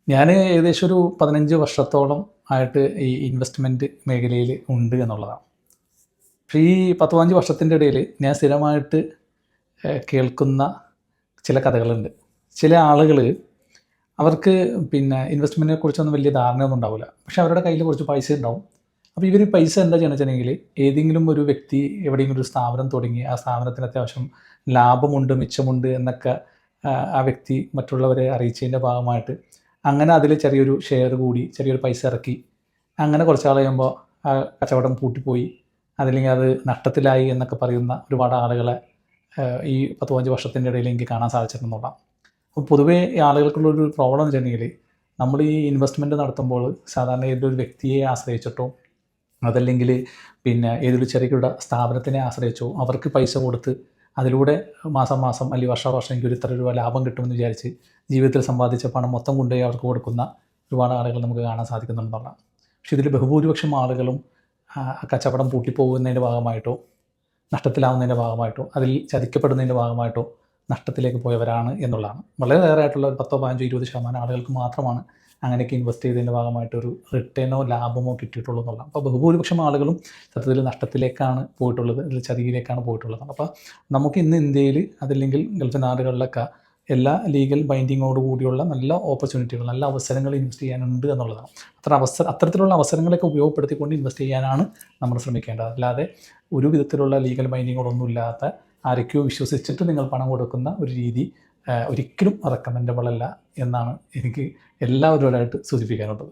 ഞാൻ ഏകദേശം ഒരു 15 വർഷത്തോളം ആയിട്ട് ഈ ഇൻവെസ്റ്റ്മെൻറ്റ് മേഖലയിൽ ഉണ്ട് എന്നുള്ളതാണ്. പക്ഷേ ഈ 10-15 വർഷത്തിൻ്റെ ഇടയിൽ ഞാൻ സ്ഥിരമായിട്ട് കേൾക്കുന്ന ചില കഥകളുണ്ട്. ചില ആളുകൾ അവർക്ക് ഇൻവെസ്റ്റ്മെൻറ്റിനെ കുറിച്ചൊന്നും വലിയ ധാരണയൊന്നും ഉണ്ടാവില്ല. പക്ഷേ അവരുടെ കയ്യിൽ കുറച്ച് പൈസ ഉണ്ടാവും. അപ്പോൾ ഇവർ പൈസ എന്താ ചെയ്യണമെന്ന് വെച്ചിട്ടുണ്ടെങ്കിൽ, ഏതെങ്കിലും ഒരു വ്യക്തി എവിടെയെങ്കിലും ഒരു സ്ഥാപനം തുടങ്ങി ആ സ്ഥാപനത്തിന് അത്യാവശ്യം ലാഭമുണ്ട്, മിച്ചമുണ്ട് എന്നൊക്കെ ആ വ്യക്തി മറ്റുള്ളവരെ അറിയിച്ചതിൻ്റെ ഭാഗമായിട്ട് അങ്ങനെ അതിൽ ചെറിയൊരു ഷെയർ കൂടി ചെറിയൊരു പൈസ ഇറക്കി അങ്ങനെ കുറച്ച് നാൾ കഴിയുമ്പോൾ ആ കച്ചവടം പൂട്ടിപ്പോയി, അതല്ലെങ്കിൽ അത് നഷ്ടത്തിലായി എന്നൊക്കെ പറയുന്ന ഒരുപാട് ആളുകളെ ഈ 10-15 വർഷത്തിൻ്റെ ഇടയിൽ എനിക്ക് കാണാൻ സാധിച്ചിട്ടുണ്ടെന്നുള്ളതാണ്. അപ്പോൾ പൊതുവേ ഈ ആളുകൾക്കുള്ളൊരു പ്രോബ്ലം എന്ന് വെച്ചിട്ടുണ്ടെങ്കിൽ, നമ്മൾ ഈ ഇൻവെസ്റ്റ്മെൻറ്റ് നടത്തുമ്പോൾ സാധാരണ ഏതൊരു വ്യക്തിയെ ആശ്രയിച്ചിട്ടോ അതല്ലെങ്കിൽ ഏതൊരു ചെറുകിട സ്ഥാപനത്തിനെ ആശ്രയിച്ചോ അവർക്ക് പൈസ കൊടുത്ത് അതിലൂടെ മാസം മാസം അല്ലെങ്കിൽ വർഷം എനിക്ക് ഒരു ഇത്ര രൂപ ലാഭം കിട്ടുമെന്ന് വിചാരിച്ച് ജീവിതത്തിൽ സമ്പാദിച്ച പണം മൊത്തം കൊണ്ടുപോയി അവർക്ക് കൊടുക്കുന്ന ഒരുപാട് ആളുകൾ നമുക്ക് കാണാൻ സാധിക്കുന്നുണ്ടെന്നുള്ളതാണ്. പക്ഷേ ഇതിൽ ബഹുഭൂരിപക്ഷം ആളുകളും കച്ചവടം പൂട്ടിപ്പോകുന്നതിൻ്റെ ഭാഗമായിട്ടോ നഷ്ടത്തിലാവുന്നതിൻ്റെ ഭാഗമായിട്ടോ അതിൽ ചതിക്കപ്പെടുന്നതിൻ്റെ ഭാഗമായിട്ടോ നഷ്ടത്തിലേക്ക് പോയവരാണ് എന്നുള്ളതാണ്. വളരെ റെയർ ആയിട്ടുള്ള ഒരു 10-15-20% ആളുകൾക്ക് മാത്രമാണ് അങ്ങനെയൊക്കെ ഇൻവെസ്റ്റ് ചെയ്തതിൻ്റെ ഭാഗമായിട്ടൊരു റിട്ടേണോ ലാഭമോ കിട്ടിയിട്ടുള്ളൂ എന്നുള്ളതാണ്. അപ്പോൾ ബഹുഭൂരിപക്ഷം ആളുകളും സത്യത്തിൽ നഷ്ടത്തിലേക്കാണ് പോയിട്ടുള്ളത്, ഇതിൽ ചതിയിലേക്കാണ് പോയിട്ടുള്ളത്. അപ്പോൾ നമുക്ക് ഇന്ന് ഇന്ത്യയിൽ അതല്ലെങ്കിൽ ഗൾഫ് നാടുകളിലൊക്കെ എല്ലാ ലീഗൽ ബൈൻഡിങ്ങോട് കൂടിയുള്ള നല്ല ഓപ്പർച്യൂണിറ്റികൾ, നല്ല അവസരങ്ങൾ ഇൻവെസ്റ്റ് ചെയ്യാനുണ്ട് എന്നുള്ളതാണ്. അത്തരത്തിലുള്ള അവസരങ്ങളൊക്കെ ഉപയോഗപ്പെടുത്തിക്കൊണ്ട് ഇൻവെസ്റ്റ് ചെയ്യാനാണ് നമ്മൾ ശ്രമിക്കേണ്ടത്. അല്ലാതെ ഒരു വിധത്തിലുള്ള ലീഗൽ ബൈൻഡിങ്ങോടൊന്നുമില്ലാത്ത ആരൊക്കെയോ വിശ്വസിച്ചിട്ട് നിങ്ങൾ പണം കൊടുക്കുന്ന ഒരു രീതി ഒരിക്കലും റെക്കമെൻഡബിൾ അല്ല എന്നാണ് എനിക്ക് എല്ലാവരോടായിട്ട് സൂചിപ്പിക്കാനുള്ളത്.